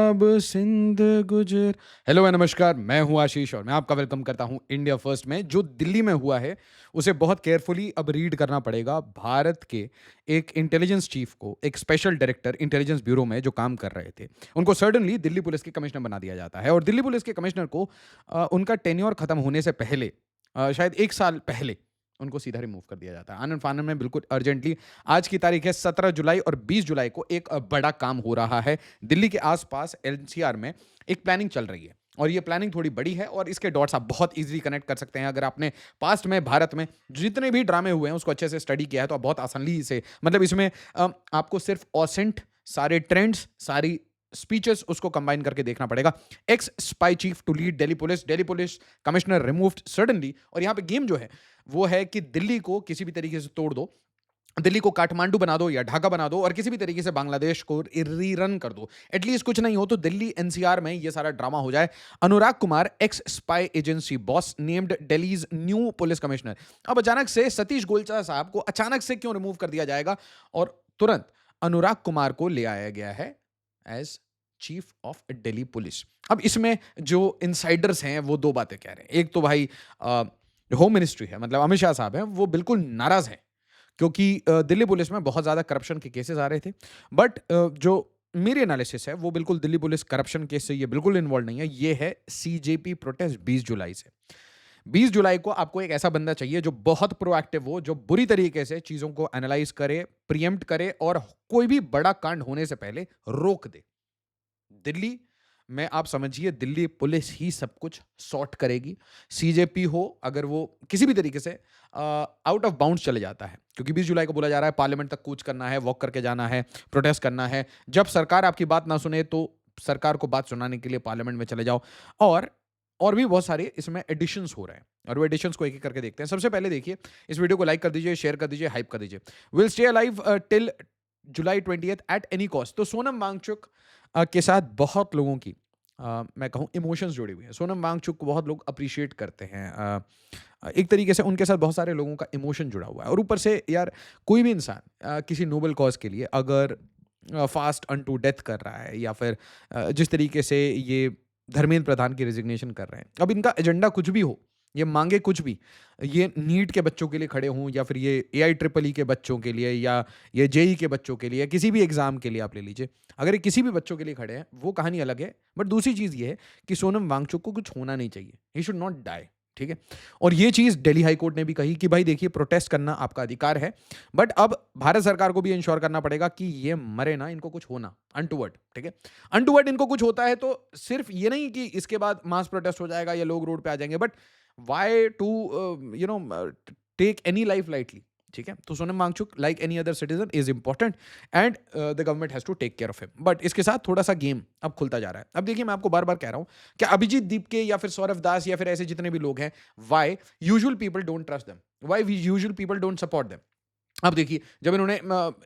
अब सिंध गुजर। Hello and नमस्कार, मैं हूं आशीष और मैं आपका वेलकम करता हूं इंडिया फर्स्ट में। जो दिल्ली में हुआ है उसे बहुत केयरफुली अब रीड करना पड़ेगा। भारत के एक इंटेलिजेंस चीफ को, एक स्पेशल डायरेक्टर इंटेलिजेंस ब्यूरो में जो काम कर रहे थे, उनको सडनली दिल्ली पुलिस के कमिश्नर बना दिया जाता है। और दिल्ली पुलिस के कमिश्नर को उनका टेन्योर खत्म होने से पहले, शायद एक साल पहले, उनको सीधा रिमूव कर दिया जाता है आनन फानन में, बिल्कुल अर्जेंटली। आज की तारीख है 17 जुलाई और 20 जुलाई को एक बड़ा काम हो रहा है दिल्ली के आसपास एनसीआर में। एक प्लानिंग चल रही है और ये प्लानिंग थोड़ी बड़ी है और इसके डॉट्स आप बहुत इजीली कनेक्ट कर सकते हैं। अगर आपने पास्ट में भारत में जितने भी ड्रामे हुए हैं उसको अच्छे से स्टडी किया है तो आप बहुत आसानी से, मतलब इसमें आपको सिर्फ ऑसेंट, सारे ट्रेंड्स, सारी स्पीचेस उसको कंबाइन करके देखना पड़ेगा। Ex spy chief to lead Delhi police commissioner removed suddenly. और यहां पे गेम जो है वो है कि दिल्ली को किसी भी तरीके से तोड़ दो, दिल्ली को काठमांडू बना दो या ढाका बना दो और किसी भी तरीके से बांग्लादेश को रीरन कर दो। एटलीस्ट कुछ नहीं हो तो दिल्ली एनसीआर में ये सारा ड्रामा हो जाए। Anurag Kumar, ex spy agency boss, named Delhi's new police commissioner. अब अचानक से सतीश गोलचा साहब को अचानक से क्यों रिमूव कर दिया जाएगा और तुरंत अनुराग कुमार को ले आया गया है as chief of Delhi police. अब इसमें जो इनसाइडर्स हैं वो दो बातें कह रहे हैं। एक तो भाई होम मिनिस्ट्री है, मतलब अमित शाह साहब हैं, वो बिल्कुल नाराज हैं क्योंकि दिल्ली पुलिस में बहुत ज़्यादा करप्शन के केसेस आ रहे थे। बट जो मेरी एनालिसिस है वो बिल्कुल दिल्ली पुलिस करप्शन केस से ये बिल्कुल इन्वॉल्व नहीं है। ये है सीजेपी प्रोटेस्ट 20 जुलाई से। 20 जुलाई को आपको एक ऐसा बंदा चाहिए जो बहुत प्रोएक्टिव हो, जो बुरी तरीके से चीज़ों को एनालाइज करे, प्रिएम्प्ट करे और कोई भी बड़ा कांड होने से पहले रोक दे। दिल्ली में आप समझिए दिल्ली पुलिस ही सब कुछ सॉर्ट करेगी। सीजेपी हो, अगर वो किसी भी तरीके से आउट ऑफ बाउंड्स चले जाता है, क्योंकि 20 जुलाई को बोला जा रहा है पार्लियामेंट तक कूच करना है, वॉक करके जाना है, प्रोटेस्ट करना है। जब सरकार आपकी बात ना सुने तो सरकार को बात सुनाने के लिए पार्लियामेंट में चले जाओ। और भी बहुत सारे इसमें एडिशंस हो रहे हैं और वो एडिशंस को एक एक करके देखते हैं। सबसे पहले देखिए, इस वीडियो को लाइक कर दीजिए, शेयर कर दीजिए, हाइप कर दीजिए। Will stay alive till July 20 at any cost. तो सोनम वांगचुक के साथ बहुत लोगों की, मैं कहूँ, इमोशंस जुड़ी हुई है। सोनम वांगचुक को बहुत लोग अप्रिशिएट करते हैं। एक तरीके से उनके साथ बहुत सारे लोगों का इमोशन जुड़ा हुआ है। और ऊपर से यार, कोई भी इंसान किसी नोबल कॉज के लिए अगर फास्ट अनटू डेथ कर रहा है या फिर जिस तरीके से ये धर्मेंद्र प्रधान की रेजिग्नेशन कर रहे हैं, अब इनका एजेंडा कुछ भी हो, ये मांगे कुछ भी, ये नीट के बच्चों के लिए खड़े हों या फिर ये एआई ट्रिपल ई के बच्चों के लिए या ये जेई के बच्चों के लिए, किसी भी एग्जाम के लिए आप ले लीजिए, अगर ये किसी भी बच्चों के लिए खड़े हैं वो कहानी अलग है। बट दूसरी चीज़ ये है कि सोनम वांगचुक को कुछ होना नहीं चाहिए, ही शुड नॉट डाई। ठीक है। और ये चीज़ दिल्ली हाई कोर्ट ने भी कही कि भाई देखिए, प्रोटेस्ट करना आपका अधिकार है, बट अब भारत सरकार को भी इंश्योर करना पड़ेगा कि ये मरे ना, इनको कुछ होना अनटूवर्ड। ठीक है। अनटूवर्ड इनको कुछ होता है तो सिर्फ ये नहीं कि इसके बाद मास प्रोटेस्ट हो जाएगा या लोग रोड पे आ जाएंगे, but why to take any life lightly. ठीक है। तो Sonam Wangchuk, like any other citizen, is important and the government has to take care of him. But इसके साथ थोड़ा सा गेम अब खुलता जा रहा है। अब देखिए, मैं आपको बार बार कह रहा हूं कि अभिजीत दीपके या फिर सौरभ दास या फिर ऐसे जितने भी लोग हैं, why usual people don't trust them, why usual people don't support them. अब देखिए, जब इन्होंने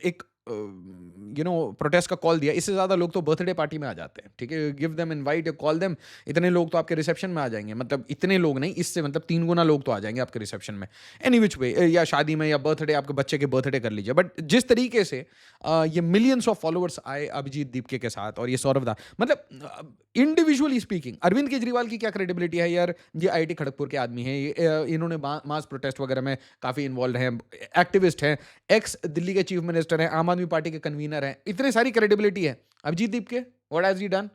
एक प्रोटेस्ट का कॉल दिया, इससे ज्यादा लोग तो बर्थडे पार्टी में आ जाते हैं। ठीक है। Give them invite, call them, इतने लोग तो आपके रिसेप्शन में आ जाएंगे। मतलब इतने लोग नहीं, इससे मतलब 3 गुना लोग तो आ जाएंगे आपके रिसेप्शन में, एनी विच वे, या शादी में या बर्थडे, आपके बच्चे के बर्थडे कर लीजिए। बट जिस तरीके से ये मिलियंस ऑफ फॉलोअर्स आए अभिजीत दीपके के साथ और ये सौरभ दा, मतलब इंडिविजुअली स्पीकिंग, अरविंद केजरीवाल की क्या क्रेडिबिलिटी है यार, ये आईआईटी खड़गपुर के आदमी हैं, इन्होंने मास प्रोटेस्ट वगैरह में काफी इन्वॉल्व हैं, एक्टिविस्ट हैं, एक्स दिल्ली के चीफ मिनिस्टर हैं, आम आदमी पार्टी के कन्वीनर हैं, इतने सारी क्रेडिबिलिटी है। Abhijit Dipke, what has he done?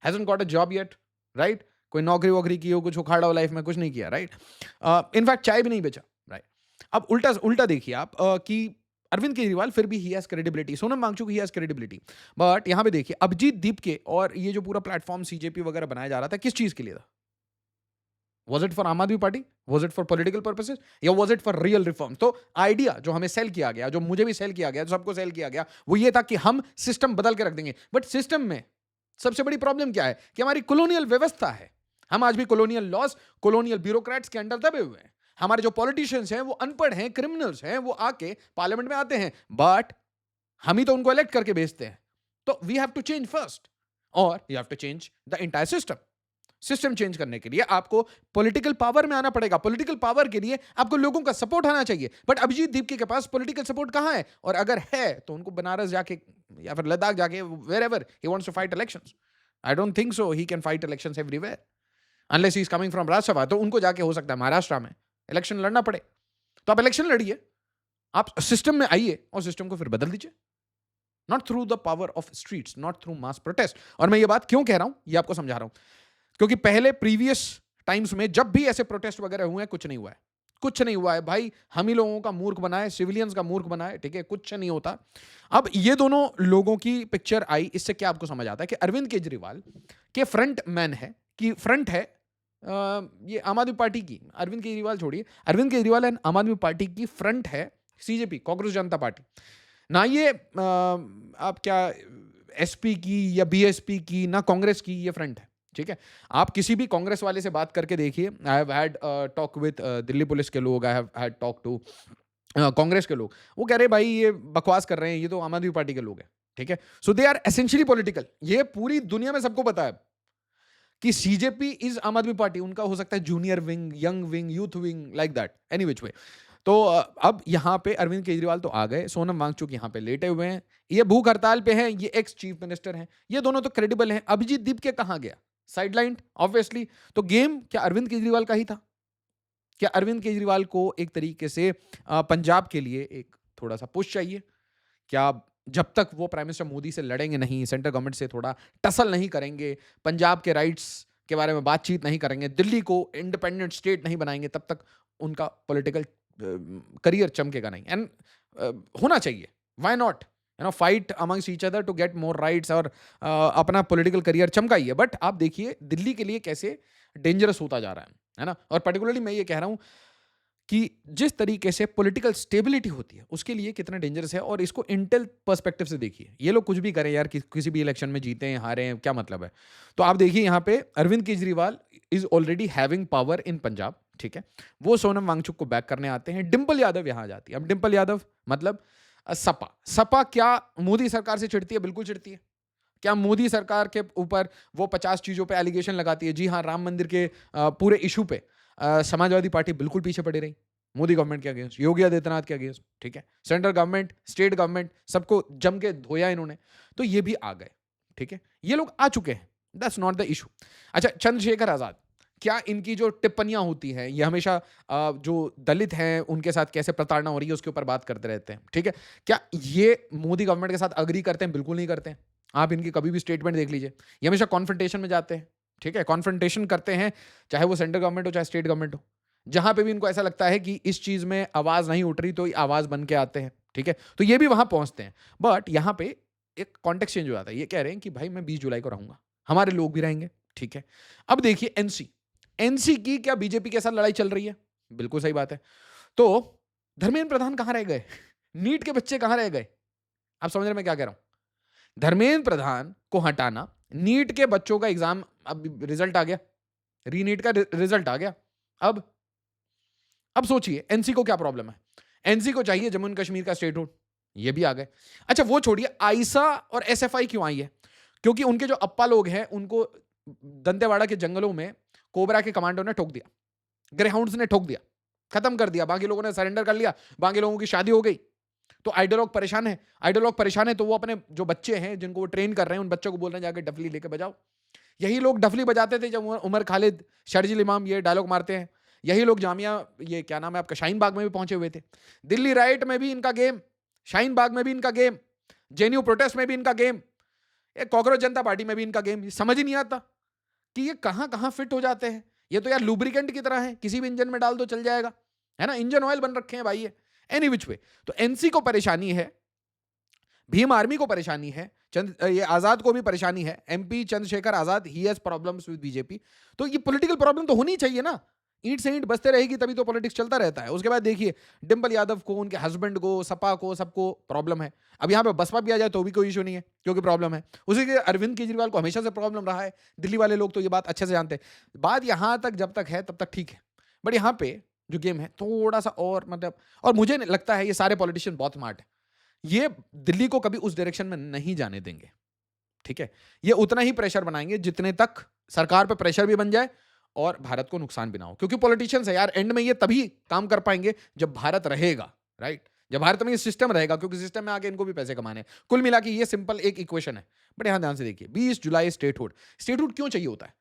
Hasn't got a job yet, right? कोई नौकरी वोकरी की हो, कुछ उखाड़ा हो लाइफ में, कुछ नहीं किया, राइट? इनफैक्ट चाय भी नहीं बेचा, राइट? अब उल्टा उल्टा देखिए आप, कि अरविंद केजरीवाल फिर भी he has credibility, Sonam Wangchuk he has credibility. But यहां पे देखिए, अभिजीत दीपके और ये जो पूरा प्लेटफॉर्म सीजेपी वगैरह बनाया जा रहा था, किस चीज के लिए था? Was it for Aam Aadmi Party? Was it for political purposes? या was it for real reform? तो आइडिया जो हमें सेल किया गया, जो मुझे भी सेल किया गया, जो सबको सेल किया गया, वो ये था कि हम सिस्टम बदल के रख देंगे। बट सिस्टम में सबसे बड़ी प्रॉब्लम क्या है कि हमारी कॉलोनियल व्यवस्था है। हम आज भी कॉलोनियल लॉज, कॉलोनियल ब्यूरोक्रेट्स के अंडर दबे हुए हैं। हमारे जो पॉलिटिशियंस हैं वो अनपढ़ हैं, क्रिमिनल्स हैं, वो आके पार्लियामेंट में आते हैं, बट हम ही तो उनको इलेक्ट करके भेजते हैं। तो we have to change first, और you have to change the entire system. System change करने के लिए आपको पॉलिटिकल पावर में आना पड़ेगा। पॉलिटिकल पावर के लिए आपको लोगों का सपोर्ट आना चाहिए। बट अभिजीत दीपके के पास पॉलिटिकल सपोर्ट कहां है? और अगर है तो उनको बनारस जाके या फिर लद्दाख जाके, wherever he wants to fight elections, I don't think so he can fight elections everywhere unless he is coming from Rajya Sabha. तो उनको जाके हो सकता है महाराष्ट्र में इलेक्शन लड़ना पड़े। तो आप इलेक्शन लड़िए, आप सिस्टम में आइए और सिस्टम को फिर बदल दीजिए, not through the power of streets, not through mass protest. और मैं ये बात क्यों कह रहा हूं, ये आपको समझा रहा हूं, क्योंकि पहले प्रीवियस टाइम्स में जब भी ऐसे प्रोटेस्ट वगैरह हुए हैं, कुछ नहीं हुआ है, कुछ नहीं हुआ है भाई। हम ही लोगों का मूर्ख बनाए, सिविलियंस का मूर्ख बनाए, ठीक है, कुछ नहीं होता। अब ये दोनों लोगों की पिक्चर आई, इससे क्या आपको समझ आता है कि अरविंद केजरीवाल के फ्रंट मैन है, कि फ्रंट है ये आम आदमी पार्टी की। अरविंद केजरीवाल छोड़िए, अरविंद केजरीवाल एंड आम आदमी पार्टी की फ्रंट है सीजेपी, कांग्रेस जनता पार्टी। ना ये आप क्या एसपी की या बीएसपी की, ना कांग्रेस की ये फ्रंट है, ठीक है। आप किसी भी कांग्रेस वाले से बात करके देखिए, I have had talk with Delhi police के लोग, I have had talk to Congress के लोग, वो कह रहे भाई ये बकवास कर रहे हैं, ये तो आम आदमी पार्टी के लोग हैं, ठीक है। सो दे आर एसेंशियली पॉलिटिकल। ये पूरी दुनिया में सबको पता है कि सीजेपी इज आम आदमी पार्टी, उनका हो सकता है junior wing, young wing, youth wing, like that, any which way. तो अब यहाँ पे अरविंद केजरीवाल तो आ गए, सोनम वांगचुक यहाँ पे लेटे हुए हैं, ये भूख हड़ताल पे हैं, ये एक्स चीफ मिनिस्टर हैं, ये दोनों तो क्रेडिबल हैं। अभिजीत दीपके कहाँ गया? Sideline obviously. तो गेम क्या अरविंद केजरीवाल का ही था? क्या अरविंद केजरीवाल को एक तरीके से पंजाब के लिए एक थोड़ा सा पुश चाहिए? क्या जब तक वो प्राइम मिनिस्टर मोदी से लड़ेंगे नहीं, सेंट्रल गवर्नमेंट से थोड़ा टसल नहीं करेंगे, पंजाब के राइट्स के बारे में बातचीत नहीं करेंगे, दिल्ली को इंडिपेंडेंट स्टेट नहीं बनाएंगे, तब तक उनका पॉलिटिकल करियर चमकेगा नहीं। एंड होना चाहिए, why not, you know, fight amongst each other to get more rights और अपना पॉलिटिकल करियर चमकाइए। बट आप देखिए दिल्ली के लिए कैसे डेंजरस होता जा रहा है ना। और पर्टिकुलरली मैं ये कह रहा हूं कि जिस तरीके से पॉलिटिकल स्टेबिलिटी होती है उसके लिए कितना डेंजरस है। और इसको इंटेल पर्सपेक्टिव से देखिए, ये लोग कुछ भी करें यार, किसी भी इलेक्शन में जीते हैं हारे हैं, क्या मतलब है। तो आप देखिए यहाँ पे Arvind Kejriwal is already having power in Punjab, ठीक है। वो सोनम वांगचुक को बैक करने आते हैं, डिंपल यादव यहाँ आ जाती है। अब डिंपल यादव मतलब सपा, सपा क्या मोदी सरकार से चिढ़ती है? बिल्कुल चिढ़ती है। क्या मोदी सरकार के ऊपर वो 50 चीजों पे एलिगेशन लगाती है? जी हाँ, राम मंदिर के पूरे इशू पे समाजवादी पार्टी बिल्कुल पीछे पड़ी रही मोदी गवर्नमेंट के अगेंस्ट, योगी आदित्यनाथ के अगेंस्ट, ठीक है। सेंट्रल गवर्नमेंट, स्टेट गवर्नमेंट, सबको जम के धोया इन्होंने। तो ये भी आ गए, ठीक है, ये लोग आ चुके हैं, दैट्स नॉट द इशू। अच्छा, चंद्रशेखर आजाद, क्या इनकी जो टिप्पणियां होती हैं, ये हमेशा जो दलित हैं उनके साथ कैसे प्रताड़ना हो रही है उसके ऊपर बात करते रहते हैं, ठीक है। क्या ये मोदी गवर्नमेंट के साथ अग्री करते हैं? बिल्कुल नहीं करते हैं। आप इनकी कभी भी स्टेटमेंट देख लीजिए, ये हमेशा कॉन्फ्रंटेशन में जाते हैं, ठीक है, कॉन्फ्रंटेशन करते हैं, चाहे वो सेंट्रल गवर्नमेंट हो चाहे स्टेट गवर्नमेंट हो। जहां पे भी इनको ऐसा लगता है कि इस चीज में आवाज नहीं उठ रही तो ये आवाज बन के आते हैं, ठीक है। तो ये भी वहां पहुंचते हैं। बट यहां पे एक कॉन्टेक्स्ट चेंज हो जाता है, ये कह रहे हैं कि भाई मैं 20 जुलाई को रहूंगा, हमारे लोग भी रहेंगे, ठीक है। अब देखिए एनसी, एनसी की क्या बीजेपी के साथ लड़ाई चल रही है? बिल्कुल सही बात है। तो धर्मेंद्र प्रधान कहां रह गए? नीट के बच्चे कहां रह गए? आप समझ रहे मैं क्या कह रहा हूं? धर्मेंद्र प्रधान को हटाना, नीट के बच्चों का एग्जाम, अब रिजल्ट आ गया, रीनीट का रिजल्ट आ गया। अब सोचिए एनसी को क्या प्रॉब्लम है? एनसी को चाहिए जम्मू एंड कश्मीर का स्टेटहुड, ये भी आ गए। अच्छा वो छोड़िए, आईसा और एसएफआई क्यों आई है? क्योंकि उनके जो अप्पा लोग हैं उनको दंतेवाड़ा के जंगलों में कोबरा के कमांडो ने ठोक दिया, ग्रेहाउंड्स ने ठोक दिया, खत्म कर दिया, बाकी लोगों ने सरेंडर कर लिया, बाकी लोगों की शादी हो गई। तो आइडियोलॉग परेशान है, आइडियोलॉग परेशान है, तो वो अपने जो बच्चे हैं जिनको वो ट्रेन कर रहे हैं उन बच्चों को बोल रहे हैं जाके डफली लेके बजाओ। यही लोग डफली बजाते थे जब उमर खालिद, शर्जिल इमाम ये डायलॉग मारते हैं। यही लोग जामिया, ये क्या नाम है आपका, शाहीन बाग में भी पहुंचे हुए थे। दिल्ली राइट में भी इनका गेम, शाहीन बाग में भी इनका गेम, जेएनयू प्रोटेस्ट में भी इनका गेम, कांग्रेस जनता पार्टी में भी इनका गेम। समझ ही नहीं आता कि ये कहां कहां फिट हो जाते हैं। ये तो यार लुब्रिकेंट की तरह है, किसी भी इंजन में डाल दो चल जाएगा, है ना, इंजन ऑयल बन रखे हैं भाई ये। एनी विच वे, तो एनसी को परेशानी है, भीम आर्मी को परेशानी है, ये आजाद को भी परेशानी है, MP Chandrashekhar Azad he has problems with BJP. तो ये पॉलिटिकल प्रॉब्लम तो होनी चाहिए ना, ईंट से ईंट बसते रहेगी तभी तो पॉलिटिक्स चलता रहता है। उसके बाद देखिए डिंपल यादव को, उनके हस्बैंड को, सपा को, सबको प्रॉब्लम है। अब यहाँ पे बसपा भी आ जाए तो भी कोई इशू नहीं है क्योंकि प्रॉब्लम है। उसी के अरविंद केजरीवाल को हमेशा से प्रॉब्लम रहा है, दिल्ली वाले लोग तो ये बात अच्छे से जानते हैं। बात यहाँ तक जब तक है तब तक ठीक है, बट यहाँ पे जो गेम है थोड़ा सा और मतलब, और मुझे लगता है ये सारे पॉलिटिशियन बहुत स्मार्ट है, ये दिल्ली को कभी उस डायरेक्शन में नहीं जाने देंगे, ठीक है। ये उतना ही प्रेशर बनाएंगे जितने तक सरकार पे प्रेशर भी बन जाए और भारत को नुकसान भी ना हो, क्योंकि पॉलिटिशियंस है यार, एंड में ये तभी काम कर पाएंगे जब भारत रहेगा, राइट। जब भारत में ये सिस्टम रहेगा, क्योंकि सिस्टम में आके इनको भी पैसे कमाने हैं। कुल मिला के ये सिंपल एक इक्वेशन है। बट यहां ध्यान से देखिए, 20 जुलाई स्टेटहुड। स्टेटहुड क्यों चाहिए होता है?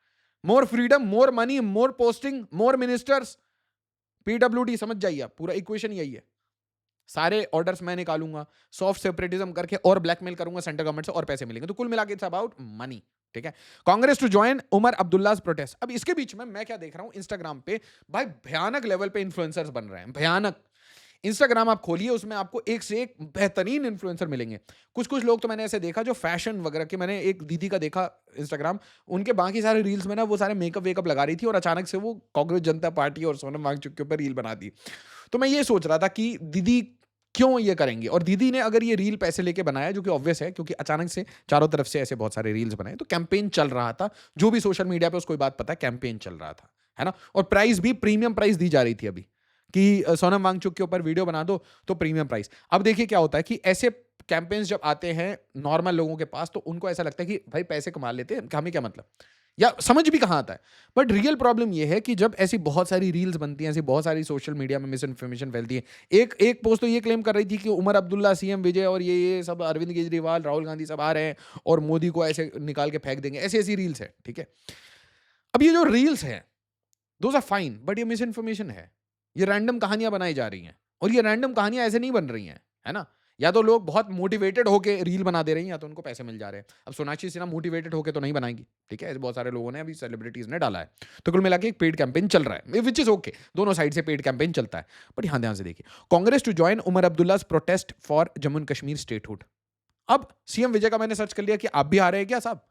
मोर फ्रीडम, मोर मनी, मोर पोस्टिंग, मोर मिनिस्टर्स, पीडब्ल्यूडी। समझ जाइए आप, पूरा इक्वेशन यही है। सारे ऑर्डर्स मैं निकालूंगा, सॉफ्ट सेपरेटिज्म करके और ब्लैकमेल करूंगा सेंट्रल गवर्नमेंट से, और पैसे मिलेंगे। तो कुल मिला के इट्स अबाउट मनी। ठीक है। Congress to join Omar Abdullah's protest. अब इसके बीच में मैं क्या देख रहा हूं, इंस्टाग्राम पे भाई भयानक लेवल पे इन्फ्लुएंसर्स बन रहे हैं, भयानक। इंस्टाग्राम आप खोलिए, उसमें आपको एक से एक बेहतरीन इन्फ्लुएंसर मिलेंगे। कुछ कुछ लोग तो मैंने ऐसे देखा जो फैशन वगैरह के, मैंने एक दीदी का देखा इंस्टाग्राम, उनके बाकी सारे रील्स में ना वो सारे मेकअप वेकअप लगा रही थी, और अचानक से वो कांग्रेस जनता पार्टी और सोनम वांगचुक के ऊपर रील बना दी। तो मैं ये सोच रहा था कि दीदी क्यों ये करेंगी, और दीदी ने अगर ये रील पैसे लेके बनाया, जो कि ऑब्वियस है, क्योंकि अचानक से चारों तरफ से ऐसे बहुत सारे रील्स बनाए, तो कैंपेन चल रहा था। जो भी सोशल मीडिया पे उसको बात पता है, कैंपेन चल रहा था, है ना। और प्राइस भी प्रीमियम प्राइस दी जा रही थी अभी, कि सोनम वांगचुक के ऊपर वीडियो बना दो तो प्रीमियम प्राइस। अब देखिए क्या होता है कि ऐसे कैंपेन्स जब आते हैं नॉर्मल लोगों के पास, तो उनको ऐसा लगता है कि भाई पैसे कमा लेते हैं, हमें क्या मतलब, या समझ भी कहाँ आता है। बट रियल प्रॉब्लम यह है कि जब ऐसी बहुत सारी रील्स बनती हैं, ऐसी बहुत सारी सोशल मीडिया में मिस इन्फॉर्मेशन फैलती है। एक एक पोस्ट तो ये क्लेम कर रही थी कि उमर अब्दुल्ला, सीएम विजय और ये सब, अरविंद केजरीवाल, राहुल गांधी सब आ रहे हैं और मोदी को ऐसे निकाल के फेंक देंगे। ऐसी ऐसी रील्स है, ठीक है। अब ये जो रील्स हैं, दोज आर फाइन, बट ये मिस इन्फॉर्मेशन है। ये रैंडम कहानियां बनाई जा रही हैं, और ये रैंडम कहानियां ऐसे नहीं बन रही हैं, है ना। या तो लोग बहुत मोटिवेटेड होके रील बना दे रहे हैं, या तो उनको पैसे मिल जा रहे हैं। अब सोनाक्षी सिन्हा मोटिवेटेड होके तो नहीं बनाएंगी, ठीक है। ऐसे बहुत सारे लोगों ने, अभी सेलिब्रिटीज ने डाला है। तो कुल मिला के एक पेड कैंपेन चल रहा है, विच इज ओके, दोनों साइड से पेड कैंपेन चलता है। बट यहां ध्यान से देखिए, Congress to join Omar Abdullah's protest for Jammu and Kashmir statehood. अब सीएम विजय का मैंने सर्च कर लिया कि आप भी आ रहे हैं क्या साहब,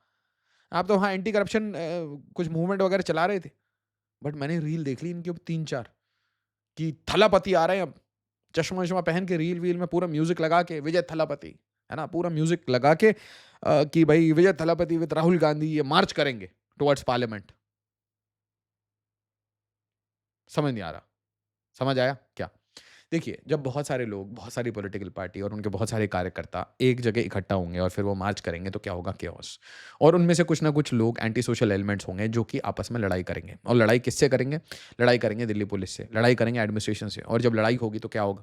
आप तो वहां एंटी करप्शन कुछ मूवमेंट वगैरह चला रहे थे। बट मैंने रील देख ली इनके 3-4 कि थलापति आ रहे हैं अब, चश्मा वश्मा पहन के, रील वील में पूरा म्यूजिक लगा के, विजय थलापति, है ना, पूरा म्यूजिक लगा के कि भाई विजय थलापति विद राहुल गांधी ये मार्च करेंगे टुवर्ड्स पार्लियामेंट। समझ नहीं आ रहा, समझ आया क्या? देखिए, जब बहुत सारे लोग, बहुत सारी पॉलिटिकल पार्टी और उनके बहुत सारे कार्यकर्ता एक जगह इकट्ठा होंगे और फिर वो मार्च करेंगे, तो क्या होगा? केओस। और उनमें से कुछ ना कुछ लोग एंटी सोशल एलिमेंट्स होंगे जो कि आपस में लड़ाई करेंगे। और लड़ाई किससे करेंगे? लड़ाई करेंगे दिल्ली पुलिस से, लड़ाई करेंगे एडमिनिस्ट्रेशन से। और जब लड़ाई होगी तो क्या होगा?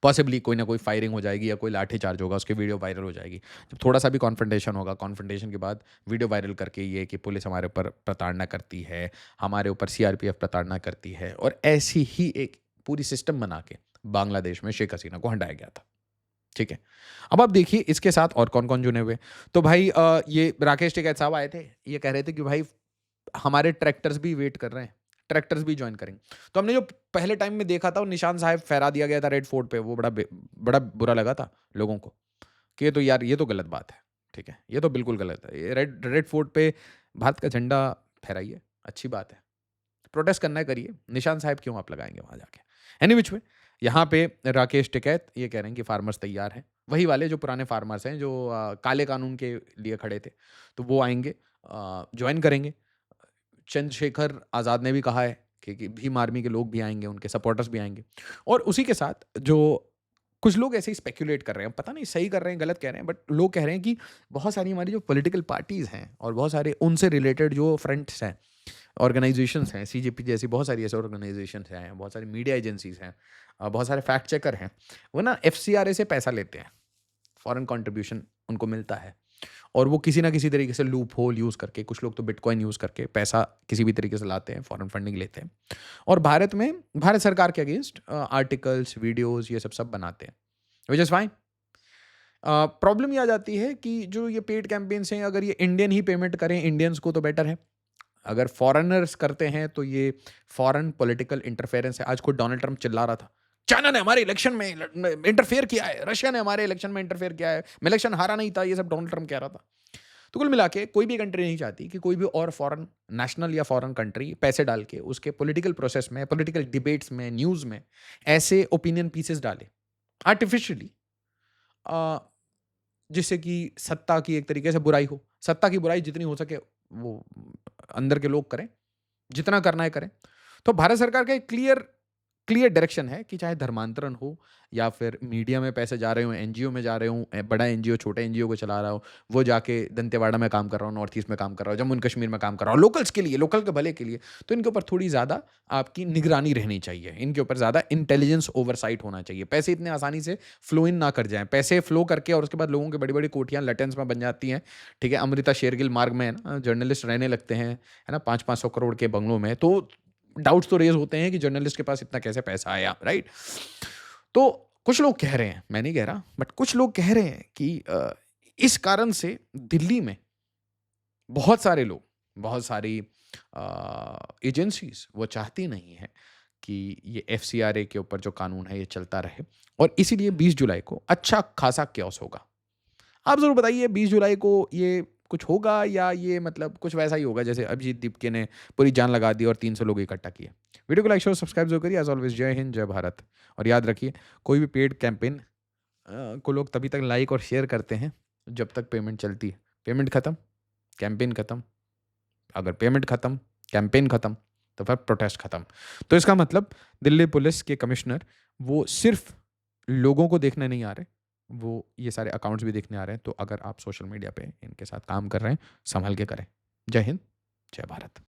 पॉसिबली कोई ना कोई फायरिंग हो जाएगी, या कोई लाठी चार्ज होगा, उसकी वीडियो वायरल हो जाएगी। जब थोड़ा सा भी कॉन्फ्रंटेशन होगा, कॉन्फ्रंटेशन के बाद वीडियो वायरल करके ये कि पुलिस हमारे ऊपर प्रताड़ना करती है, हमारे ऊपर सीआरपीएफ प्रताड़ना करती है, और ऐसी ही एक पूरी सिस्टम बना के बांग्लादेश में शेख हसीना को हटाया गया था। ठीक है। अब आप देखिए इसके साथ और कौन कौन जुड़े हुए। तो भाई ये राकेश टिकैत साहब आए थे, ये कह रहे थे कि भाई हमारे ट्रैक्टर्स भी वेट कर रहे हैं, ट्रैक्टर्स भी ज्वाइन करेंगे। तो हमने जो पहले टाइम में देखा था, वो निशान साहब फहरा दिया गया था रेड फोर्ट पे, वो बड़ा बुरा लगा था लोगों को कि ये तो यार, ये तो गलत बात है। ठीक है, ये तो बिल्कुल गलत है। ये रेड रेड फोर्ट पे भारत का झंडा फहराइए, अच्छी बात है, प्रोटेस्ट करना है करिए, निशान साहब क्यों आप लगाएंगे वहां जाके? एनी विच वे, यहाँ पे राकेश टिकैत ये कह रहे हैं कि फार्मर्स तैयार हैं, वही वाले जो पुराने फार्मर्स हैं, जो काले कानून के लिए खड़े थे, तो वो आएंगे, ज्वाइन करेंगे। चंद्रशेखर आज़ाद ने भी कहा है कि भीम आर्मी के लोग भी आएंगे, उनके सपोर्टर्स भी आएंगे। और उसी के साथ जो कुछ लोग ऐसे ही स्पेक्यूलेट कर रहे हैं, पता नहीं सही कर रहे हैं गलत कह रहे हैं, बट लोग कह रहे हैं कि बहुत सारी हमारी जो पॉलिटिकल पार्टीज़ हैं और बहुत सारे उनसे रिलेटेड जो फ्रंट्स हैं, ऑर्गेनाइजेशंस हैं, सीजेपी जैसी बहुत सारी ऐसे ऑर्गेनाइजेशंस हैं, बहुत सारी मीडिया एजेंसीज हैं, बहुत सारे फैक्ट चेकर हैं, वो ना एफसीआरए से पैसा लेते हैं, फॉरेन कंट्रीब्यूशन उनको मिलता है। और वो किसी ना किसी तरीके से लूप होल यूज़ करके, कुछ लोग तो बिटकॉइन यूज़ करके पैसा किसी भी तरीके से लाते हैं, फॉरेन फंडिंग लेते हैं, और भारत में भारत सरकार के अगेंस्ट आर्टिकल्स, वीडियोस, ये सब बनाते हैं, विच इज़ फाइन। प्रॉब्लम ये आ जाती है कि जो ये पेड कैंपेन्स हैं, अगर ये इंडियन ही पेमेंट करें इंडियंस को तो बेटर है। अगर फॉरेनर्स करते हैं तो ये फॉरेन पॉलिटिकल इंटरफेरेंस है। आज खुद डोनाल्ड ट्रंप चिल्ला रहा था, चाइना ने हमारे इलेक्शन में इंटरफेयर किया है, रशिया ने हमारे इलेक्शन में इंटरफेयर किया है, मैं इलेक्शन हारा नहीं था, ये सब डोनाल्ड ट्रंप कह रहा था। तो कुल मिला के कोई भी कंट्री नहीं चाहती कि कोई भी और फॉरेन नेशनल या फॉरेन कंट्री पैसे डाल के उसके पॉलिटिकल प्रोसेस में, पॉलिटिकल डिबेट्स में, न्यूज़ में ऐसे ओपिनियन पीसेस डाले आर्टिफिशियली, जिससे कि सत्ता की एक तरीके से बुराई हो। सत्ता की बुराई जितनी हो सके वो अंदर के लोग करें, जितना करना है करें। तो भारत सरकार का एक क्लियर क्लियर डायरेक्शन है कि चाहे धर्मांतरण हो या फिर मीडिया में पैसे जा रहे हों, एनजीओ में जा रहे हों, बड़ा एनजीओ छोटे एनजीओ को चला रहा हो, वो जाके दंतेवाड़ा में काम कर रहा हो, नॉर्थ ईस्ट में काम कर रहा हो, जम्मू एंड कश्मीर में काम कर रहा हो, लोकल्स के लिए, लोकल के भले के लिए, तो इनके ऊपर थोड़ी ज़्यादा आपकी निगरानी रहनी चाहिए, इनके ऊपर ज़्यादा इंटेलिजेंस ओवरसाइट होना चाहिए। पैसे इतने आसानी से फ्लो इन ना कर जाएं, पैसे फ्लो करके और उसके बाद लोगों की बड़ी बड़ी कोठियाँ लटेंस में बन जाती हैं। ठीक है, अमृता शेरगिल मार्ग में है ना, जर्नलिस्ट रहने लगते हैं, है ना, 500-500 करोड़ के बंगलों में, तो डाउट्स तो रेज होते हैं कि जर्नलिस्ट के पास इतना कैसे पैसा आया, राइट? तो कुछ लोग कह रहे हैं, मैं नहीं कह रहा, बट कुछ लोग कह रहे हैं कि इस कारण से दिल्ली में बहुत सारे लोग, बहुत सारी एजेंसीज वो चाहती नहीं है कि ये एफसीआरए के ऊपर जो कानून है ये चलता रहे, और इसीलिए 20 जुलाई को अच्छा खासा क्योस होगा। आप ज़रूर बताइए 20 जुलाई को ये कुछ होगा या ये मतलब कुछ वैसा ही होगा जैसे अभिजीत दीपके ने पूरी जान लगा दी और 300 लोग इकट्ठा किए। वीडियो को लाइक शेयर सब्सक्राइब जरूर करिए। एज ऑलवेज जय हिंद जय भारत। और याद रखिए, कोई भी पेड कैंपेन को लोग तभी तक लाइक और शेयर करते हैं जब तक पेमेंट चलती है। पेमेंट खत्म, कैंपेन खत्म। अगर पेमेंट खत्म, कैंपेन खत्म, तो फिर प्रोटेस्ट खत्म। तो इसका मतलब दिल्ली पुलिस के कमिश्नर वो सिर्फ लोगों को देखने नहीं आ रहे, वो ये सारे अकाउंट्स भी देखने आ रहे हैं। तो अगर आप सोशल मीडिया पे इनके साथ काम कर रहे हैं, संभल के करें। जय हिंद, जय भारत।